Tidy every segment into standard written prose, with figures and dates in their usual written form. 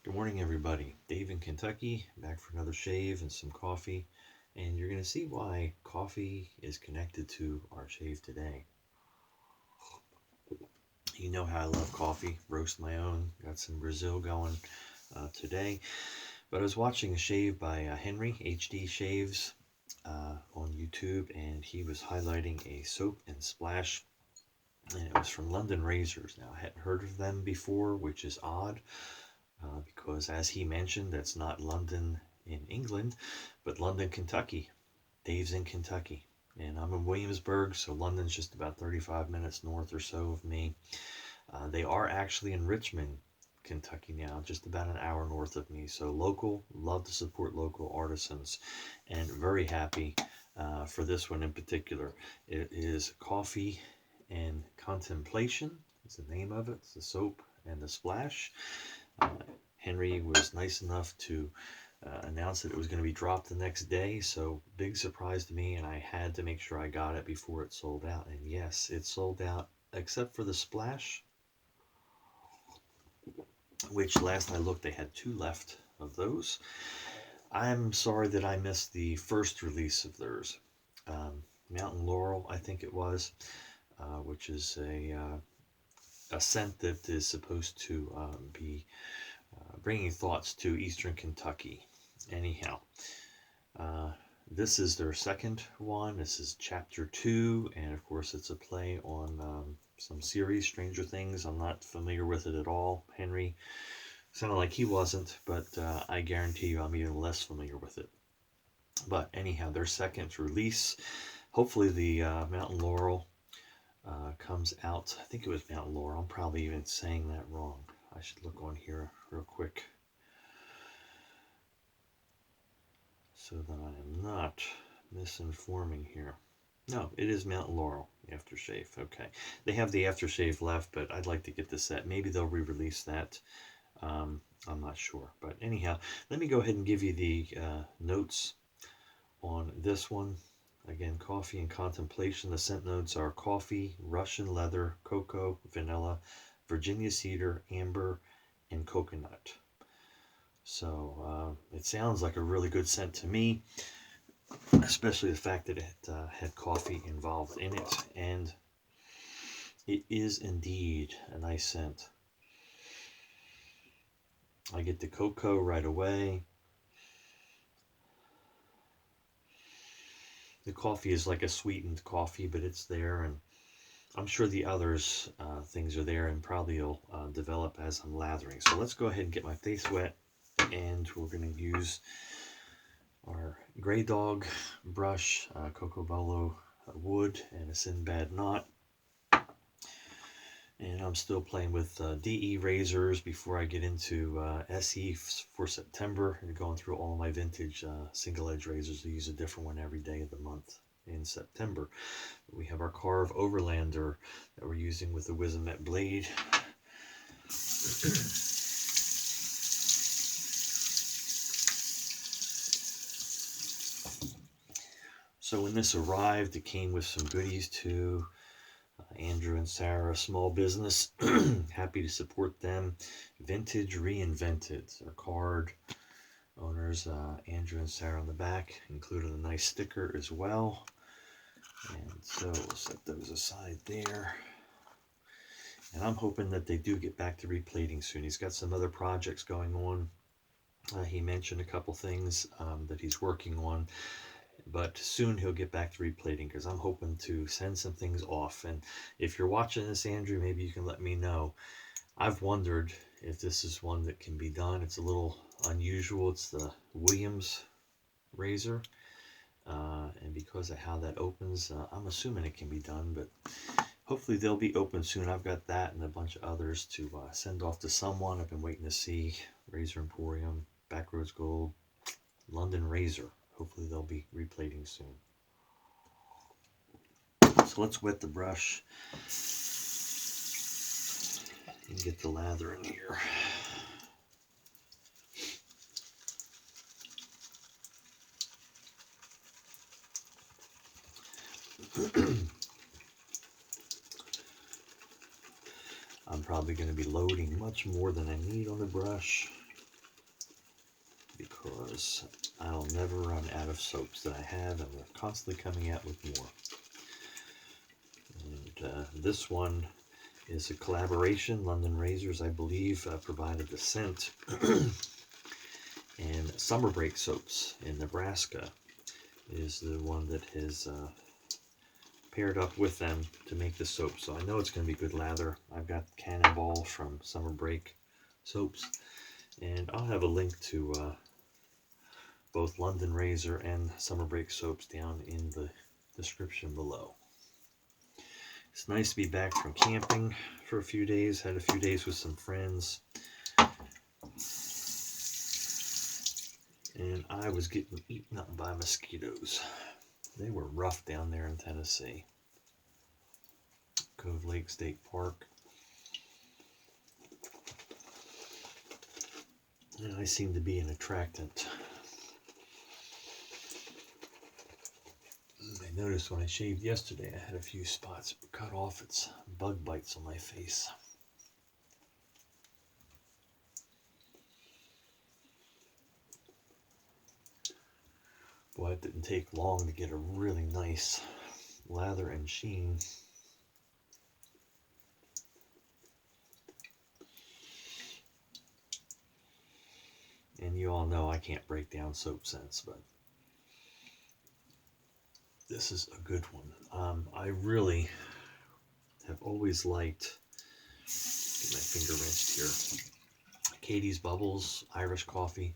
Good morning, everybody. Dave in Kentucky, back for another shave and some coffee. And you're going to see why coffee is connected to our shave today. You know how I love coffee, roast my own. Got some Brazil going today. But I was watching a shave by Henry, HD Shaves, on YouTube, and he was highlighting a soap and splash. And it was from London Razors. Now, I hadn't heard of them before, which is odd. Because as he mentioned, that's not London in England, but London, Kentucky. Dave's in Kentucky, and I'm in Williamsburg, so London's just about 35 minutes north or so of me. They are actually in Richmond, Kentucky now, just about an hour north of me. So local, love to support local artisans, and very happy for this one in particular. It is Coffee and Contemplation. It's the name of it. It's the soap and the splash. Henry was nice enough to announce that it was going to be dropped the next day, so big surprise to me, and I had to make sure I got it before it sold out. And yes, it sold out except for the splash, which last I looked they had 2 left of those. I'm sorry that I missed the first release of theirs. Mountain Laurel, I think it was, which is a scent that is supposed to be bringing thoughts to Eastern Kentucky. Anyhow, this is their second one. This is chapter 2, and of course it's a play on some series, Stranger Things. I'm not familiar with it at all. Henry sounded like he wasn't, but I guarantee you I'm even less familiar with it. But anyhow, their second release, hopefully the Mountain Laurel comes out. I think it was Mountain Laurel. I'm probably even saying that wrong. I should look on here real quick so that I am not misinforming here. No, it is Mountain Laurel aftershave. Okay, they have the aftershave left, but I'd like to get the set. Maybe they'll re-release that. I'm not sure, but anyhow, let me go ahead and give you the notes on this one. Again, Coffee and Contemplation. The scent notes are coffee, Russian leather, cocoa, vanilla, Virginia cedar, amber, and coconut. So it sounds like a really good scent to me, especially the fact that it had coffee involved in it, and it is indeed a nice scent. I get the cocoa right away. The coffee is like a sweetened coffee, but it's there, and I'm sure the others things are there and probably will develop as I'm lathering. So let's go ahead and get my face wet, and we're going to use our Graydog brush, Cocobolo wood, and a Synbad knot. And I'm still playing with DE razors before I get into SE for September, and going through all my vintage single edge razors. I use a different one every day of the month in September. We have our Karve Overlander that we're using with the Wizamet blade. So when this arrived, it came with some goodies too. Andrew and Sarah, small business, happy to support them. Vintage Reinvented, their card owners, Andrew and Sarah on the back, included a nice sticker as well. And so we'll set those aside there. And I'm hoping that they do get back to replating soon. He's got some other projects going on. He mentioned a couple things that he's working on, but soon he'll get back to replating, because I'm hoping to send some things off. And if you're watching this, Andrew, maybe you can let me know. I've wondered if this is one that can be done. It's a little unusual. It's the Williams razor, and because of how that opens, I'm assuming it can be done, but hopefully they'll be open soon. I've got that and a bunch of others to send off to someone. I've been waiting to see Razor Emporium, Backroads Gold, London Razor. Hopefully they'll be replating soon. So let's wet the brush and get the lather in here. I'm probably going to be loading much more than I need on the brush. because I'll never run out of soaps that I have, and they're constantly coming out with more. And this one is a collaboration. London Razors, I believe, provided the scent. And Summer Break Soaps in Nebraska is the one that has paired up with them to make the soap. So I know it's going to be good lather. I've got Cannonball from Summer Break Soaps. And I'll have a link to both London Razor and Summer Break Soaps down in the description below. It's nice to be back from camping for a few days. Had a few days with some friends. And I was getting eaten up by mosquitoes. They were rough down there in Tennessee. Cove Lake State Park. And I seem to be an attractant. I noticed when I shaved yesterday, I had a few spots cut off. It's bug bites on my face. Boy, it didn't take long to get a really nice lather and sheen. And you all know I can't break down soap scents, but this is a good one. I really have always liked, get my finger wrenched here, Katie's Bubbles Irish Coffee.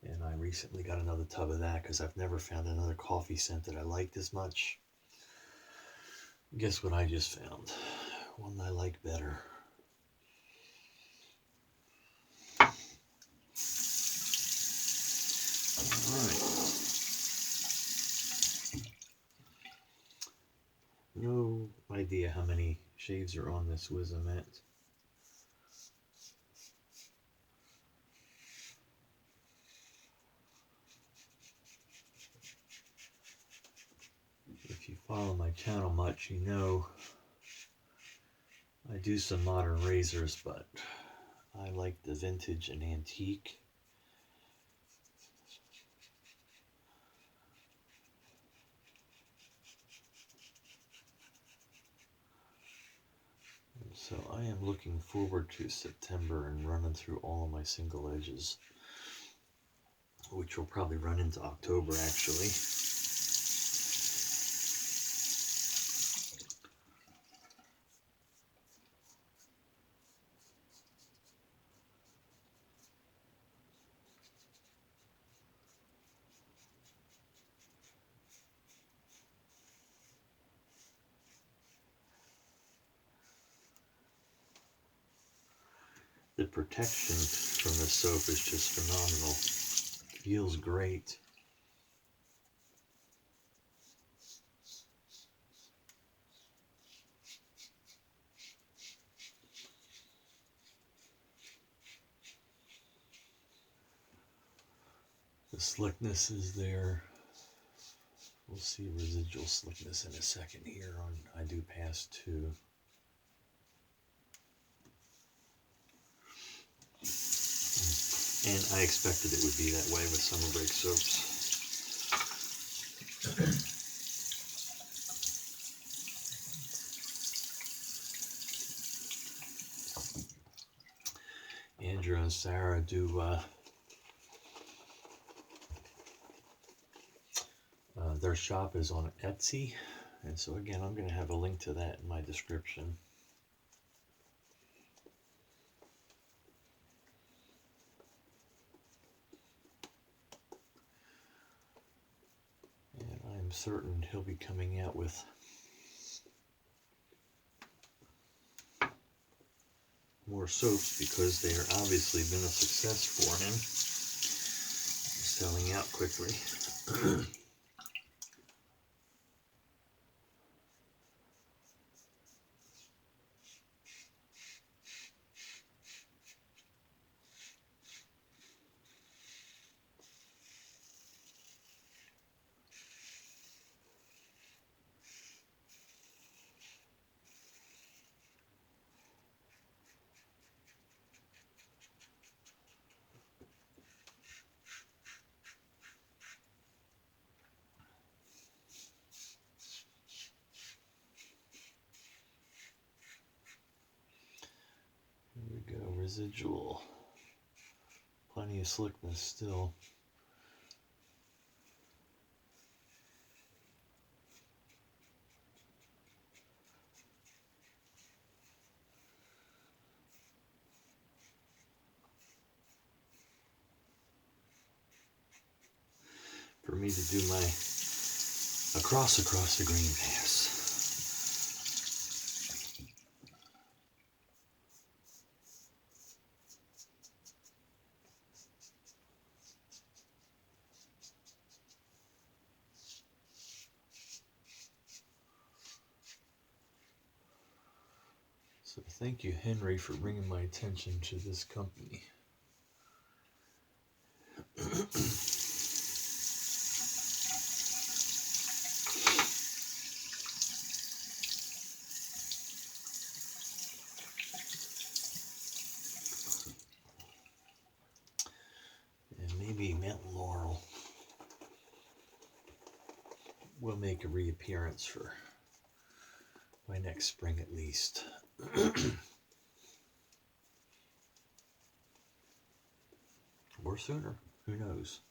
And I recently got another tub of that because I've never found another coffee scent that I liked as much. Guess what I just found? One I like better. Alright. No idea how many shades are on this Wizamet. If you follow my channel much, you know I do some modern razors, but I like the vintage and antique. And so I am looking forward to September and running through all of my single edges, which will probably run into October actually. The protection from the soap is just phenomenal. Feels great. The slickness is there. We'll see residual slickness in a second here on I do pass 2. And I expected it would be that way with Summer Break Soaps. Andrew and Sarah do their shop is on Etsy, and so again I'm going to have a link to that in my description. And I'm certain he'll be coming out with more soaps because they are obviously been a success for him, selling out quickly. residual. Plenty of slickness still. For me to do my across the green pass. So thank you, Henry, for bringing my attention to this company. And maybe Mountain Laurel will make a reappearance for by next spring at least. Or sooner, who knows?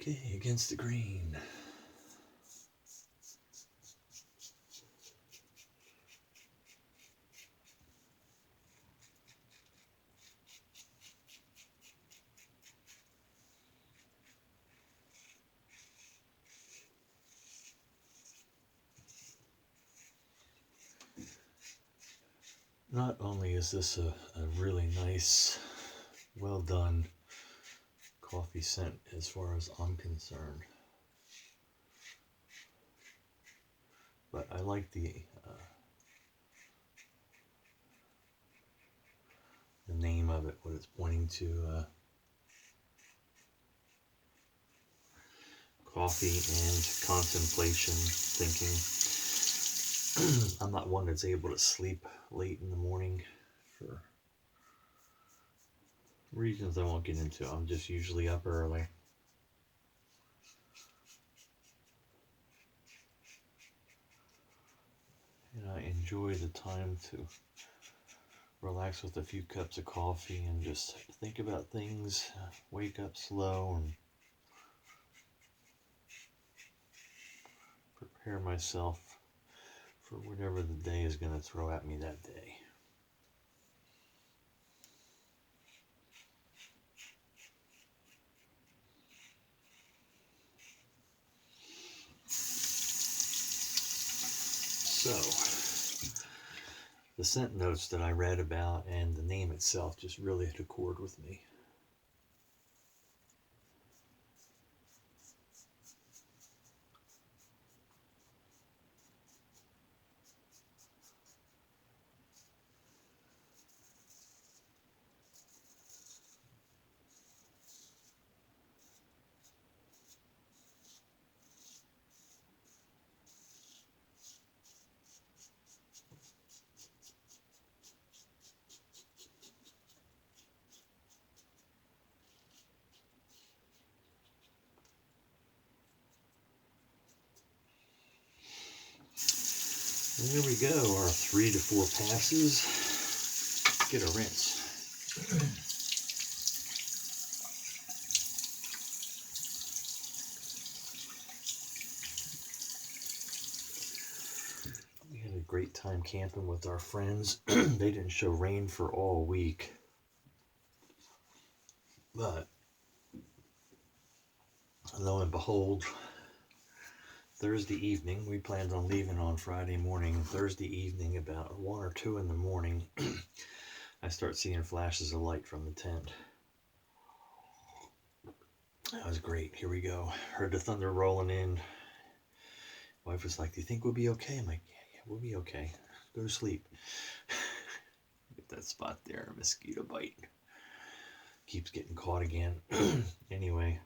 Okay, against the green. Not only is this a really nice, well done coffee scent as far as I'm concerned, but I like the name of it, what it's pointing to, coffee and contemplation, thinking. I'm not one that's able to sleep late in the morning for reasons I won't get into. I'm just usually up early. And I enjoy the time to relax with a few cups of coffee and just think about things, wake up slow, and prepare myself for whatever the day is going to throw at me that day. So, the scent notes that I read about and the name itself just really hit a chord with me. There we go, our 3 to 4 passes. Get a rinse. We had a great time camping with our friends. They didn't show rain for all week. But lo and behold, Thursday evening, we planned on leaving on Friday morning. Thursday evening, about 1 or 2 in the morning, I start seeing flashes of light from the tent. That was great. Here we go. Heard the thunder rolling in. Wife was like, "Do you think we'll be okay?" I'm like, yeah, we'll be okay. Go to sleep. Get that spot there, a mosquito bite. Keeps getting caught again. Anyway,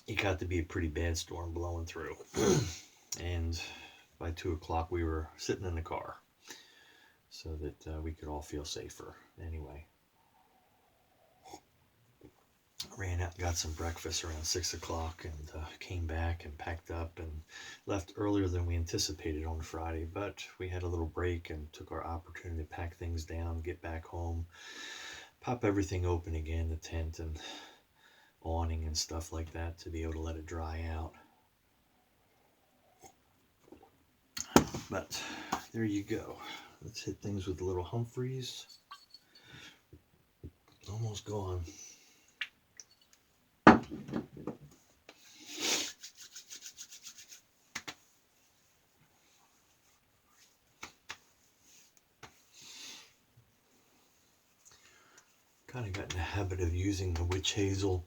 it got to be a pretty bad storm blowing through. And by 2 o'clock we were sitting in the car so that we could all feel safer. Anyway, ran out and got some breakfast around 6 o'clock and came back and packed up and left earlier than we anticipated on Friday, but we had a little break and took our opportunity to pack things down, get back home, pop everything open again, the tent and awning and stuff like that, to be able to let it dry out. But there you go. Let's hit things with a little Humphreys. Almost gone. Kind of got in the habit of using the witch hazel,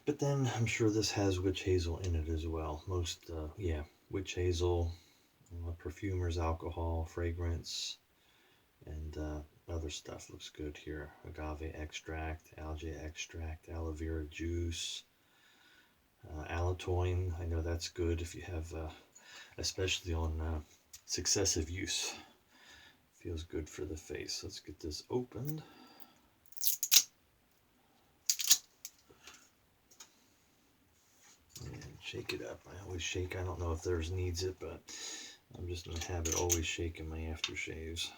but then I'm sure this has witch hazel in it as well. Most, witch hazel, perfumer's alcohol, fragrance, and other stuff looks good here. Agave extract, algae extract, aloe vera juice, allantoin. I know that's good if you have, especially on successive use. Feels good for the face. Let's get this opened. And shake it up. I always shake. I don't know if theirs needs it, but I'm just in the habit of always shaking my aftershaves.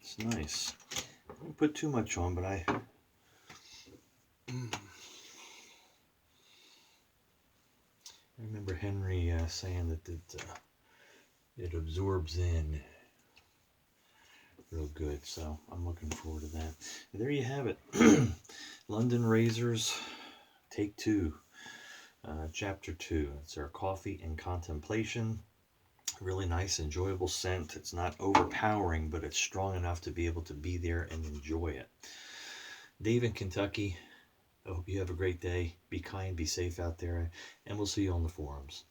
It's nice. I don't put too much on, but I remember Henry saying that it absorbs in real good, so I'm looking forward to that. And there you have it. London Razors, Take 2, Chapter 2. It's our Coffee and Contemplation. Really nice, enjoyable scent. It's not overpowering, but it's strong enough to be able to be there and enjoy it. Dave in Kentucky, I hope you have a great day. Be kind, be safe out there, and we'll see you on the forums.